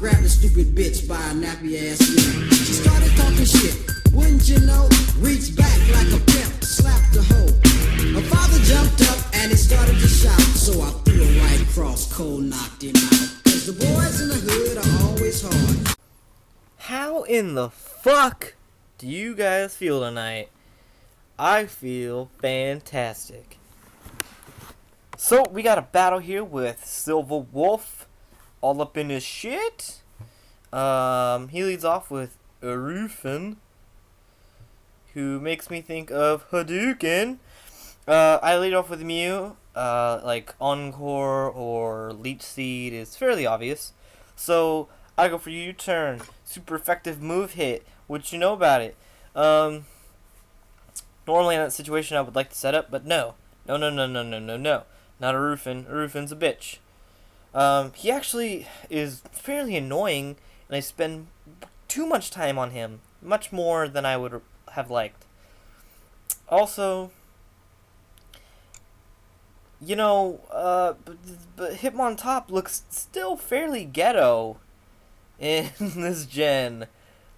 grabbed a stupid bitch by a nappy ass ear. She started talking shit, wouldn't you know? Reached back like a pimp, slapped the hoe. Her father jumped up and he started to shout, so I threw a right cross, cold knocked him out. Cause the boys in the hood are always hard. How in the fuck do you guys feel tonight? I feel fantastic. So, we got a battle here with SilvaWolf, all up in his shit. He leads off with Arufin, who makes me think of Hadouken. I lead off with Mew. Like Encore or Leech Seed is fairly obvious. So, I go for U-turn. Super effective move hit. What you know about it? Normally in that situation I would like to set up, but no. No. Not Arufin. Arufin's a bitch. He actually is fairly annoying, and I spend too much time on him. Much more than I would have liked. Also, you know, but Hitmontop looks still fairly ghetto in this gen.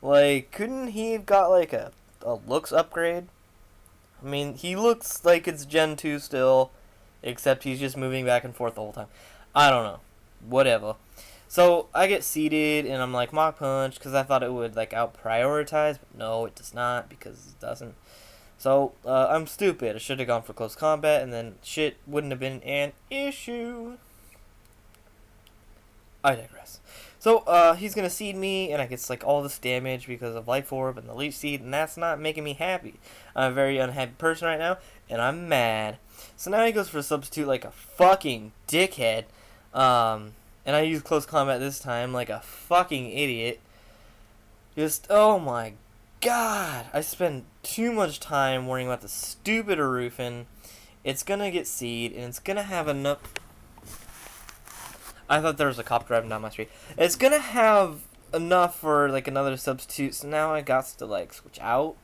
Like, couldn't he have got, like, a looks upgrade? I mean, he looks like it's Gen 2 still, except he's just moving back and forth the whole time. I don't know. Whatever. So, I get seated, and I'm like, Mach Punch, because I thought it would, like, out-prioritize, but no, it does not, because it doesn't. So, I'm stupid. I should have gone for close combat, and then shit wouldn't have been an issue. I digress. So, he's gonna seed me, and I get, like, all this damage because of Life Orb and the Leech Seed, and that's not making me happy. I'm a very unhappy person right now, and I'm mad. So now he goes for a substitute like a fucking dickhead, and I use close combat this time like a fucking idiot. Just, oh my god, I spend too much time worrying about the stupid Arufin. It's gonna get seed, and it's gonna have enough... I thought there was a cop driving down my street. It's gonna have enough for, like, another substitute, so now I got to, like, switch out.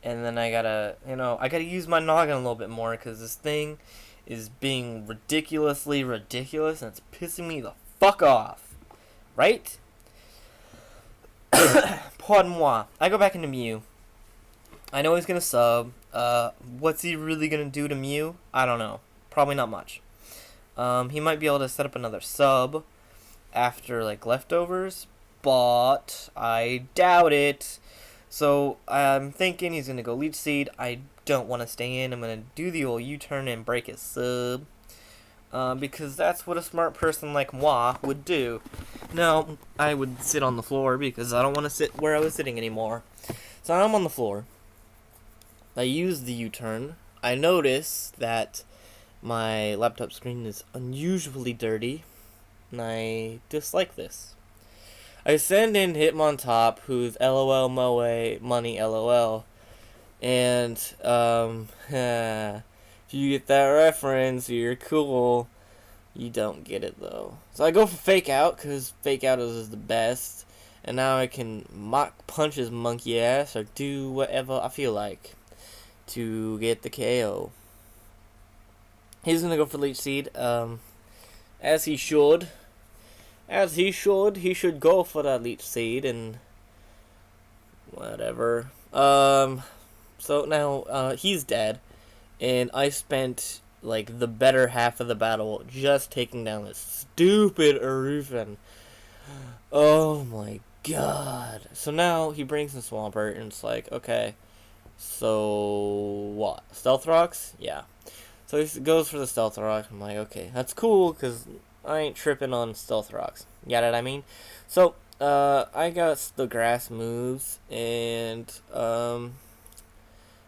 And then I gotta, you know, I gotta use my noggin a little bit more, because this thing is being ridiculously ridiculous, and it's pissing me the fuck off. Right? Pardon moi. I go back into Mew. I know he's gonna sub. What's he really gonna do to Mew? I don't know. Probably not much. He might be able to set up another sub after, like, leftovers, but I doubt it. So, I'm thinking he's going to go Leech Seed. I don't want to stay in. I'm going to do the old U-turn and break his sub, because that's what a smart person like moi would do. No, I would sit on the floor, because I don't want to sit where I was sitting anymore. So, I'm on the floor. I use the U-turn. I notice that my laptop screen is unusually dirty, and I dislike this. I send in Hitmontop, who's LOL Moe money LOL, and if you get that reference, you're cool. You don't get it though. So I go for Fake Out, because Fake Out is the best, and now I can Mach Punch his monkey ass or do whatever I feel like to get the KO. He's gonna go for Leech Seed, as he should. As he should go for that Leech Seed, and whatever. So now, he's dead, and I spent, like, the better half of the battle just taking down this stupid Arufin. Oh my god. So now, he brings in Swampert, and it's like, okay, so what? Stealth Rocks? Yeah. So he goes for the Stealth Rock. I'm like, okay, that's cool, because I ain't tripping on Stealth Rocks. You know what I mean? So, I got the grass moves, and,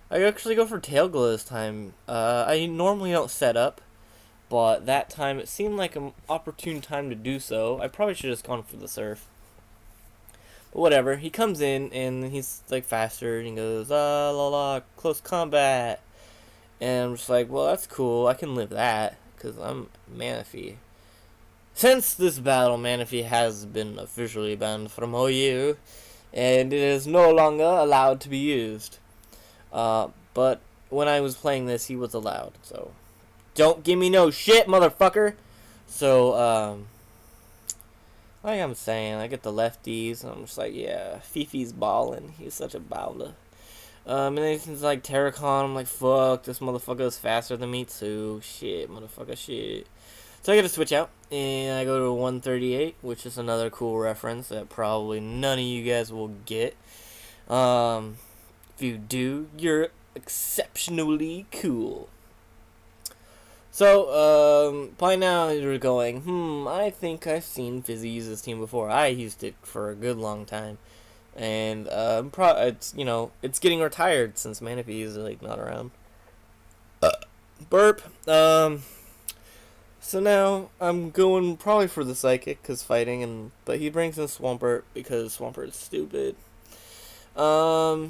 I actually go for Tail Glow this time. I normally don't set up, but that time it seemed like an opportune time to do so. I probably should have just gone for the Surf. But whatever, he comes in, and he's, like, faster, and he goes, close combat. And I'm just like, well, that's cool. I can live that, because I'm Manaphy. Since this battle, Manaphy has been officially banned from OU, and it is no longer allowed to be used. But when I was playing this, he was allowed, so don't give me no shit, motherfucker! So, like I'm saying, I get the lefties, and I'm just like, yeah, Fifi's balling. He's such a baller. And then he's like Terracon. I'm like, fuck, this motherfucker is faster than me too. Shit, motherfucker, shit. So I get to switch out, and I go to 138, which is another cool reference that probably none of you guys will get. If you do, you're exceptionally cool. So, by now you're going, I think I've seen Fizzy use this team before. I used it for a good long time. And, it's, it's getting retired since Manaphy is, like, not around. Burp. So now I'm going probably for the Psychic, because fighting, but he brings in Swampert because Swampert is stupid. So,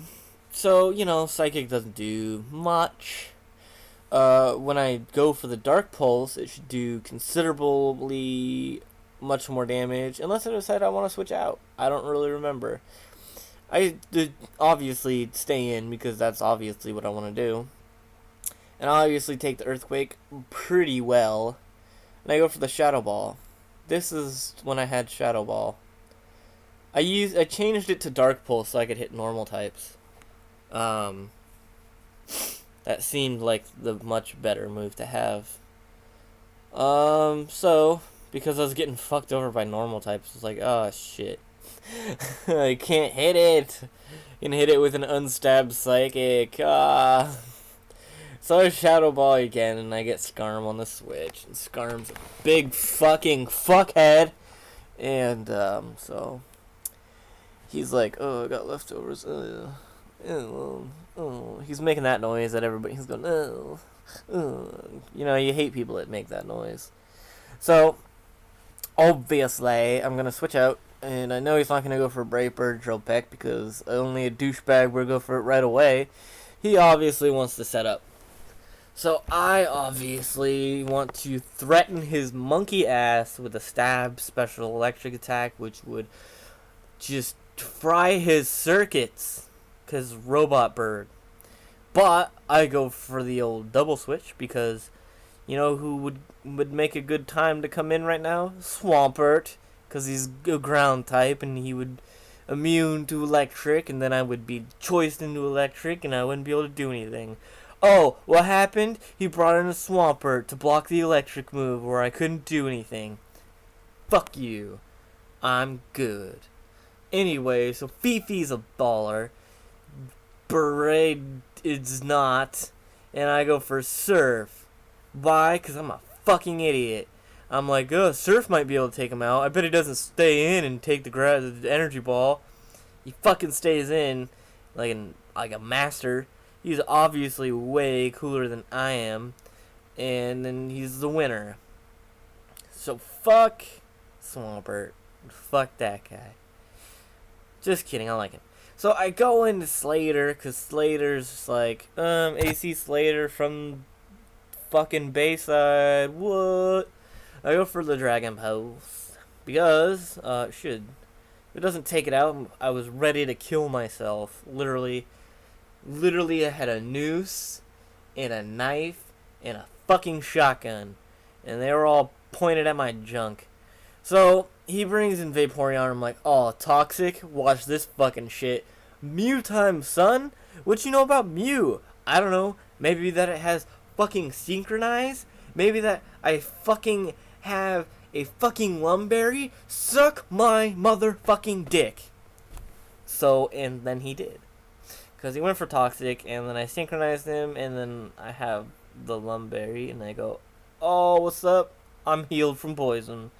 Psychic doesn't do much. When I go for the Dark Pulse, it should do considerably much more damage, unless I decide I want to switch out. I don't really remember. I did obviously stay in, because that's obviously what I want to do. And I obviously take the Earthquake pretty well. And I go for the Shadow Ball. This is when I had Shadow Ball. I changed it to Dark Pulse so I could hit normal types. That seemed like the much better move to have. So, because I was getting fucked over by normal types, I was like, oh shit. I can't hit it. I can hit it with an unstabbed Psychic. So I Shadow Ball again, and I get Skarm on the switch. And Skarm's a big fucking fuckhead. And, so he's like, oh, I got leftovers. He's making that noise at everybody. He's going, you hate people that make that noise. So, obviously, I'm going to switch out. And I know he's not going to go for Brave Bird Drill Peck because only a douchebag would go for it right away. He obviously wants to set up. So I obviously want to threaten his monkey ass with a stab special electric attack, which would just fry his circuits. Because Robot Bird. But I go for the old double switch because, who would make a good time to come in right now? Swampert. Because he's a ground type and he would immune to electric, and then I would be choiced into electric and I wouldn't be able to do anything. Oh, what happened? He brought in a Swampert to block the electric move where I couldn't do anything. Fuck you. I'm good. Anyway, so Fifi's a baller. Beret is not. And I go for Surf. Why? Because I'm a fucking idiot. I'm like, oh, Surf might be able to take him out. I bet he doesn't stay in and take the energy ball. He fucking stays in like a master. He's obviously way cooler than I am. And then he's the winner. So fuck Swampert. Fuck that guy. Just kidding, I like him. So I go into Slater, because Slater's just like, AC Slater from fucking Bayside. What? I go for the Dragon Pulse. Because, if it doesn't take it out, I was ready to kill myself. Literally, I had a noose, and a knife, and a fucking shotgun. And they were all pointed at my junk. So, he brings in Vaporeon, I'm like, oh, Toxic? Watch this fucking shit. Mew time, son? What you know about Mew? I don't know. Maybe that it has fucking Synchronize? Maybe that I fucking have a fucking Lumberry? Suck my motherfucking dick. So, and then he did. Because he went for Toxic, and then I synchronized him, and then I have the Lumberry, and I go, oh, what's up? I'm healed from poison.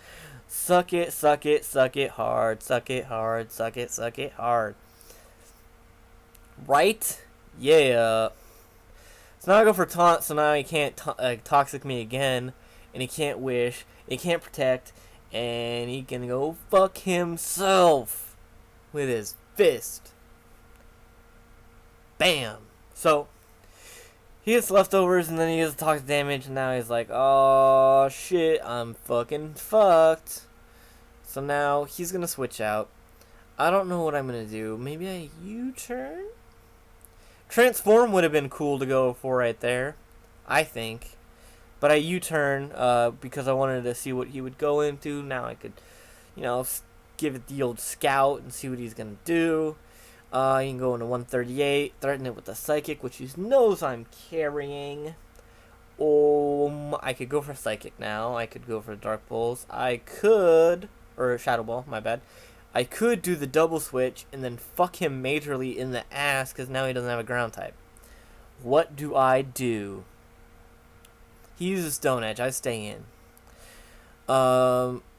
Suck it, suck it, suck it hard, suck it hard, suck it hard. Right? Yeah. So now I go for Taunt, so now he can't Toxic me again, and he can't Wish, he can't Protect, and he can go fuck himself with his fist. Bam! So, he gets leftovers, and then he gets toxic damage, and now he's like, oh shit, I'm fucking fucked. So now, he's gonna switch out. I don't know what I'm gonna do. Maybe a U-turn? Transform would have been cool to go for right there, I think. But I U-turn, because I wanted to see what he would go into. Now I could, you know, give it the old scout and see what he's gonna do. You can go into 138, threaten it with the psychic, which he knows I'm carrying. I could go for psychic now. I could go for dark pulse. I could, or shadow ball. My bad. I could do the double switch and then fuck him majorly in the ass because now he doesn't have a ground type. What do I do? He uses Stone Edge. I stay in.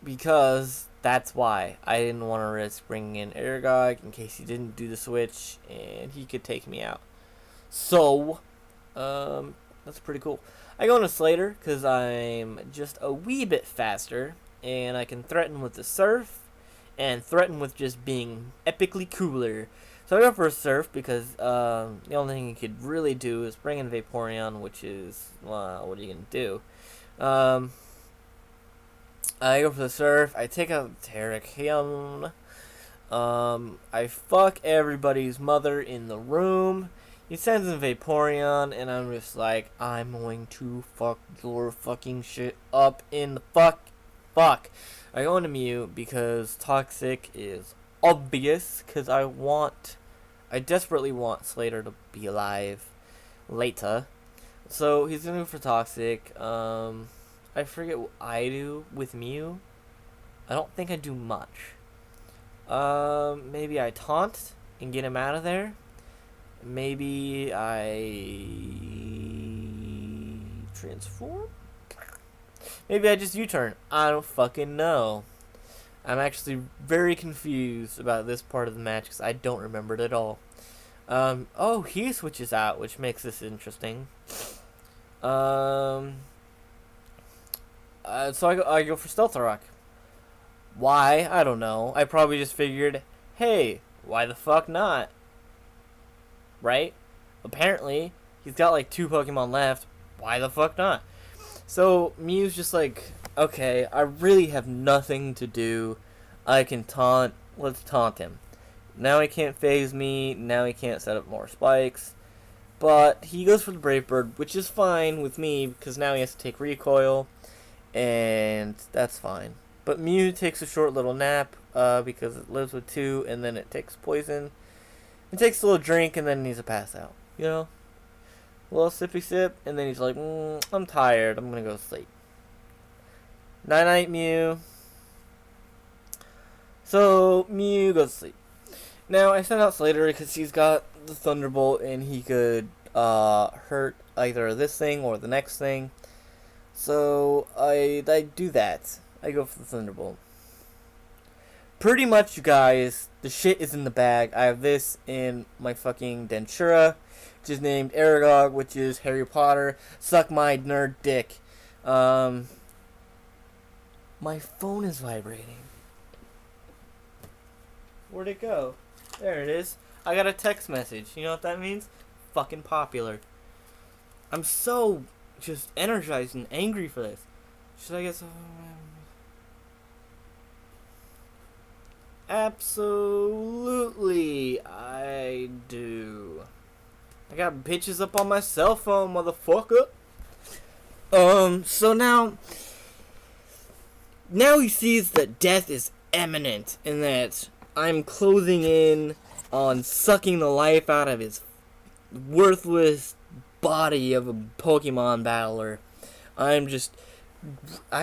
Because that's why I didn't want to risk bringing in Aragog in case he didn't do the switch and he could take me out. So, that's pretty cool. I go into Slater because I'm just a wee bit faster and I can threaten with the Surf and threaten with just being epically cooler. So I go for a Surf because the only thing you could really do is bring in Vaporeon, which is, well, what are you going to do? I go for the Surf. I take out Terrakion. I fuck everybody's mother in the room. He sends in Vaporeon, and I'm just like, I'm going to fuck your fucking shit up in the fuck. I go into Mew because Toxic is obvious, because I desperately want Slater to be alive later. So he's gonna go for Toxic. I forget what I do with Mew. I don't think I do much. Maybe I taunt and get him out of there. Maybe I transform? Maybe I just U-turn. I don't fucking know. I'm actually very confused about this part of the match because I don't remember it at all. Oh, he switches out, which makes this interesting. So I go for Stealth Rock. Why? I don't know. I probably just figured, hey, why the fuck not? Right? Apparently, he's got like 2 Pokemon left. Why the fuck not? So Mew's just like, okay, I really have nothing to do. I can taunt. Let's taunt him. Now he can't phase me. Now he can't set up more spikes. But he goes for the Brave Bird, which is fine with me because now he has to take recoil. And that's fine. But Mew takes a short little nap because it lives with 2 and then it takes poison. It takes a little drink and then needs to pass out. You know? A little sippy sip and then he's like, I'm tired. I'm going to go to sleep. Night-night, Mew. So, Mew goes to sleep. Now, I sent out Slater because he's got the Thunderbolt and he could hurt either this thing or the next thing. So, I do that. I go for the Thunderbolt. Pretty much, you guys, the shit is in the bag. I have this in my fucking Dentura, which is named Aragog, which is Harry Potter. Suck my nerd dick. My phone is vibrating. Where'd it go? There it is. I got a text message. You know what that means? Fucking popular. I'm so just energized and angry for this. Should I get some? Absolutely, I do. I got bitches up on my cell phone, motherfucker. So now he sees that death is imminent and that I'm closing in on sucking the life out of his worthless body of a Pokemon battler. I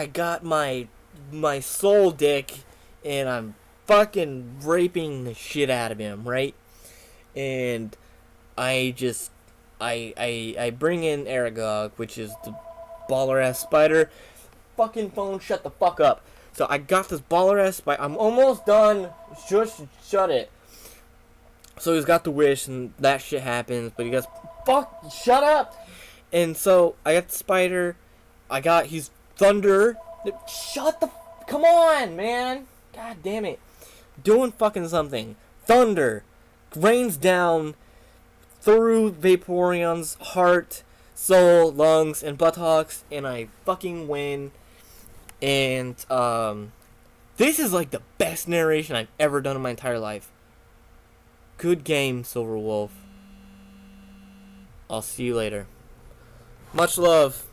got my soul dick and I'm fucking raping the shit out of him, right? And I bring in Aragog, which is the baller ass spider. Fucking phone, shut the fuck up. So I got this baller ass spider. I'm almost done. Just shut it. So he's got the wish and that shit happens, but he goes, fuck, shut up. And so I got the spider. He's thunder. Come on, man. God damn it. Doing fucking something. Thunder rains down through Vaporeon's heart, soul, lungs, and buttocks, and I fucking win. And this is like the best narration I've ever done in my entire life. Good game, SilvaWolf. I'll see you later. Much love.